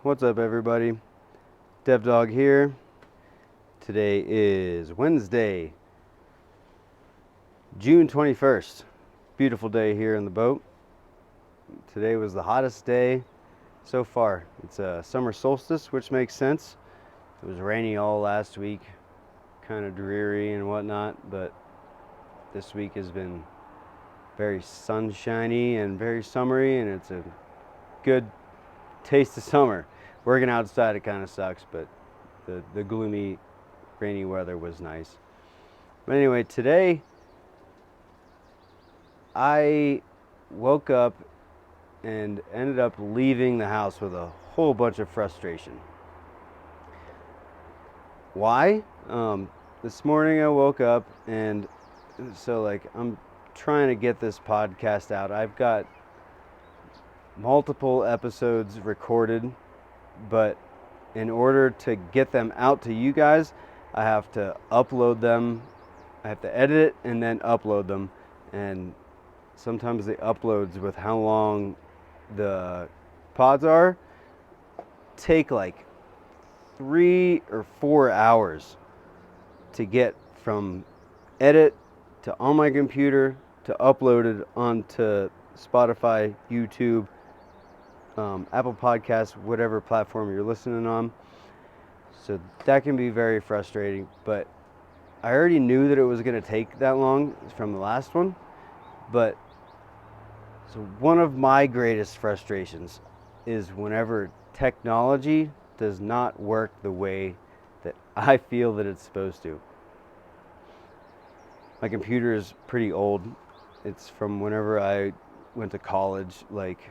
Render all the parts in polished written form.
What's up, everybody? DevDog here. Today is Wednesday, June 21st. Beautiful day here in the boat. Today was the hottest day so far. It's a summer solstice, which makes sense. It was rainy all last week, kind of dreary and whatnot, but this week has been very sunshiny and very summery, and it's a good taste of summer. Working outside, it kind of sucks, but the gloomy, rainy weather was nice. But anyway, today I woke up and ended up leaving the house with a whole bunch of frustration. Why? This morning I woke up and I'm trying to get this podcast out. I've got multiple episodes recorded, but in order to get them out to you guys, I have to upload them. I have to edit it and then upload them. And sometimes the uploads, with how long the pods are, take like 3 or 4 hours to get from edit to on my computer to upload it onto Spotify, YouTube, Apple Podcasts, whatever platform you're listening on. So that can be very frustrating, but I already knew that it was going to take that long from the last one. But so one of my greatest frustrations is whenever technology does not work the way that I feel that it's supposed to. My computer is pretty old. It's from whenever I went to college, like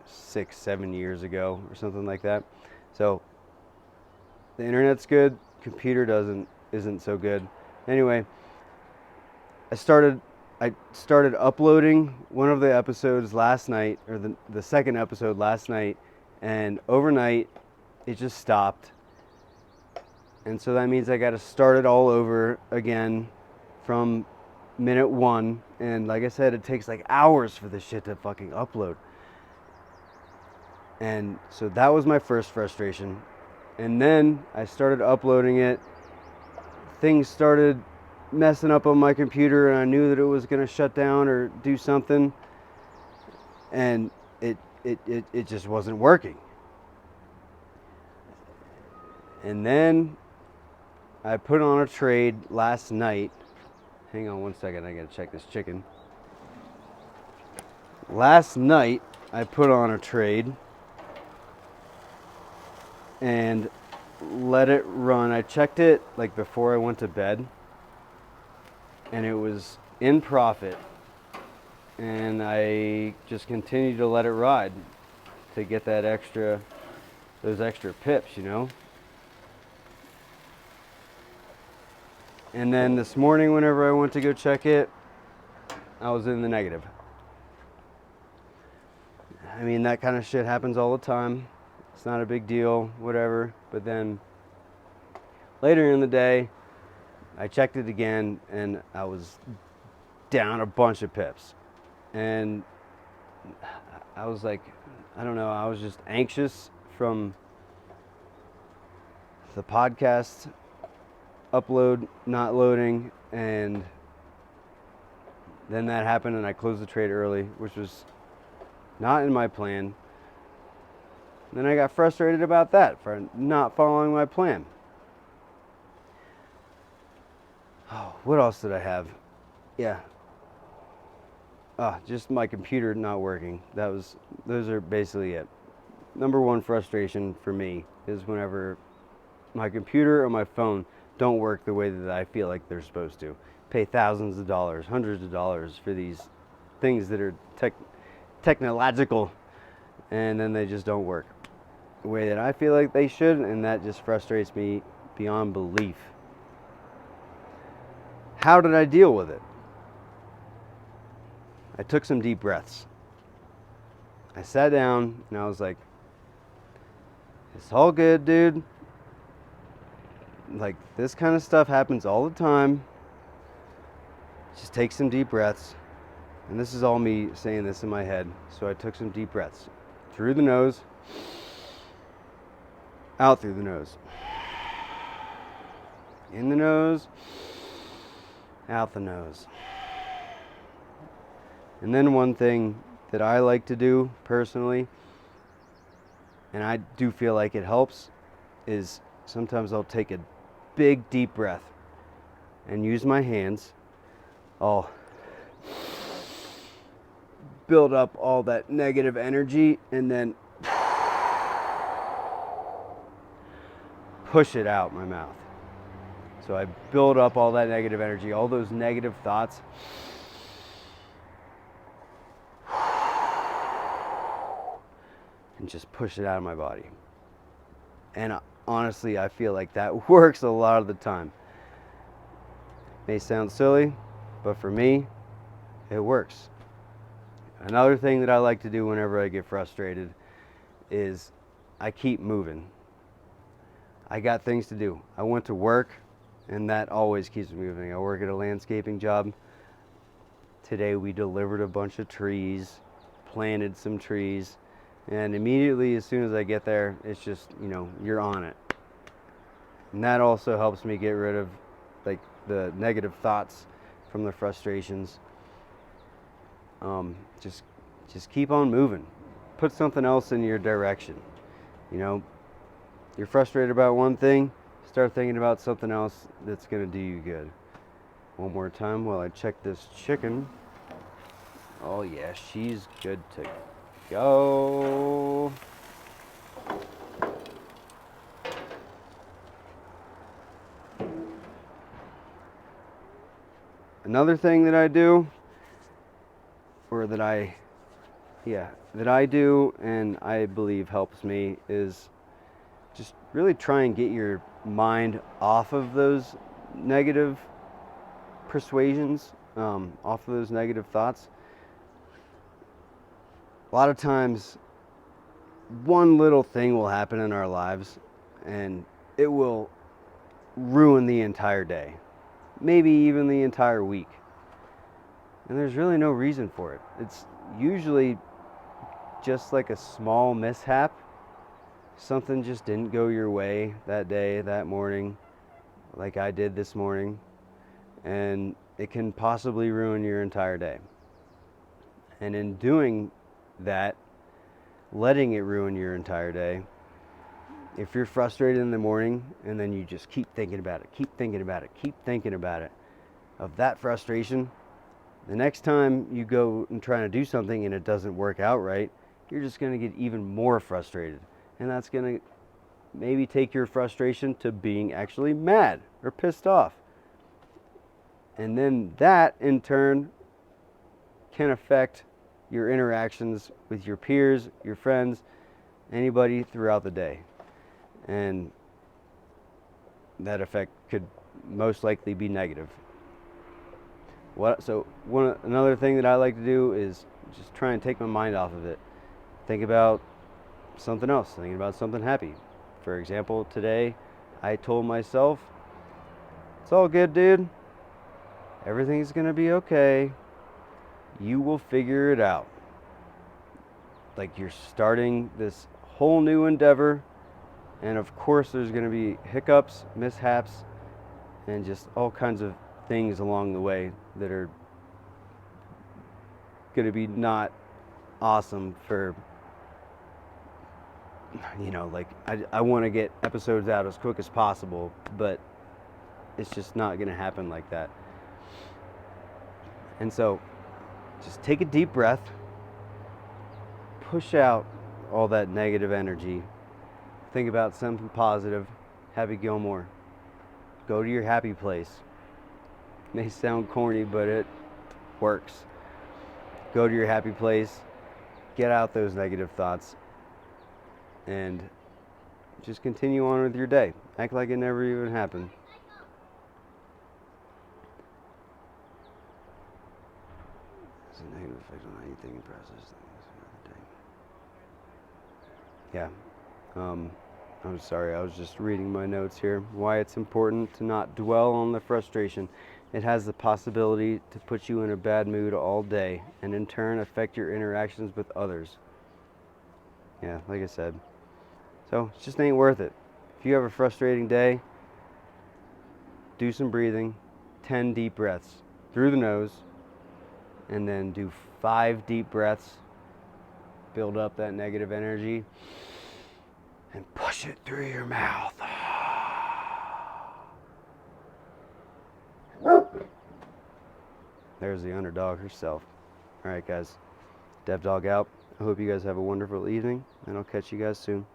6-7 years ago or something like that. So the internet's good, computer isn't so good. Anyway, I started uploading one of the episodes last night, or the second episode last night, and overnight it just stopped. And so that means I got to start it all over again from minute 1. And like I said, it takes like hours for this shit to fucking upload. And so that was my first frustration. And then I started uploading it. Things started messing up on my computer, and I knew that it was going to shut down or do something. And it just wasn't working. And then I put on a trade last night. Hang on one second, I gotta check this chicken. Last night I put on a trade and let it run. I checked it like before I went to bed, and it was in profit. And I just continued to let it ride to get those extra pips, you know. And then this morning, whenever I went to go check it, I was in the negative. I mean, that kind of shit happens all the time. It's not a big deal, whatever. But then later in the day, I checked it again, and I was down a bunch of pips. And I was like, I don't know, I was just anxious from the podcast upload not loading, and then that happened, and I closed the trade early, which was not in my plan. Then I got frustrated about that, for not following my plan. Oh, what else did I have? Yeah. Just my computer not working. Those are basically it. Number one frustration for me is whenever my computer or my phone don't work the way that I feel like they're supposed to. Pay thousands of dollars, hundreds of dollars for these things that are technological, and then they just don't work the way that I feel like they should, and that just frustrates me beyond belief. How did I deal with it? I took some deep breaths. I sat down and I was like, it's all good, dude. Like, this kind of stuff happens all the time. Just take some deep breaths. And this is all me saying this in my head. So I took some deep breaths through the nose Out through the nose. In the nose, out the nose. And then one thing that I like to do personally, and I do feel like it helps, is sometimes I'll take a big deep breath and use my hands. I'll build up all that negative energy and then push it out my mouth. So I build up all that negative energy, all those negative thoughts. And just push it out of my body. And honestly, I feel like that works a lot of the time. May sound silly, but for me, it works. Another thing that I like to do whenever I get frustrated is I keep moving. I got things to do. I went to work, and that always keeps me moving. I work at a landscaping job. Today we delivered a bunch of trees, planted some trees, and immediately as soon as I get there, it's just, you're on it. And that also helps me get rid of like the negative thoughts from the frustrations. Just keep on moving. Put something else in your direction. You're frustrated about one thing, start thinking about something else that's going to do you good. One more time while I check this chicken. Oh yeah, she's good to go. Another thing that I do, or that I do and I believe helps me, is just really try and get your mind off of those negative persuasions, off of those negative thoughts. A lot of times, one little thing will happen in our lives and it will ruin the entire day, maybe even the entire week. And there's really no reason for it. It's usually just like a small mishap. Something just didn't go your way that day, that morning, like I did this morning, and it can possibly ruin your entire day. And in doing that, letting it ruin your entire day, if you're frustrated in the morning and then you just keep thinking about it, of that frustration, the next time you go and try to do something and it doesn't work out right, you're just going to get even more frustrated. And that's going to maybe take your frustration to being actually mad or pissed off. And then that, in turn, can affect your interactions with your peers, your friends, anybody throughout the day. And that effect could most likely be negative. Another thing that I like to do is just try and take my mind off of it. Think about something else, thinking about something happy. For example, today I told myself, it's all good, dude. Everything's gonna be okay. You will figure it out. Like, you're starting this whole new endeavor, and of course there's gonna be hiccups, mishaps, and just all kinds of things along the way that are gonna be not awesome for, I want to get episodes out as quick as possible, but it's just not going to happen like that. And so just take a deep breath, push out all that negative energy, think about something positive. Happy Gilmore. Go to your happy place. It may sound corny, but it works. Go to your happy place, get out those negative thoughts, and just continue on with your day. Act like it never even happened. It's a negative effect on how you think and process things throughout the day. Yeah. I'm sorry, I was just reading my notes here. Why it's important to not dwell on the frustration. It has the possibility to put you in a bad mood all day and in turn affect your interactions with others. Yeah, like I said. So it just ain't worth it. If you have a frustrating day, do some breathing, 10 deep breaths through the nose, and then do 5 deep breaths. Build up that negative energy and push it through your mouth. There's the underdog herself. All right, guys. Dev Dog out. I hope you guys have a wonderful evening, and I'll catch you guys soon.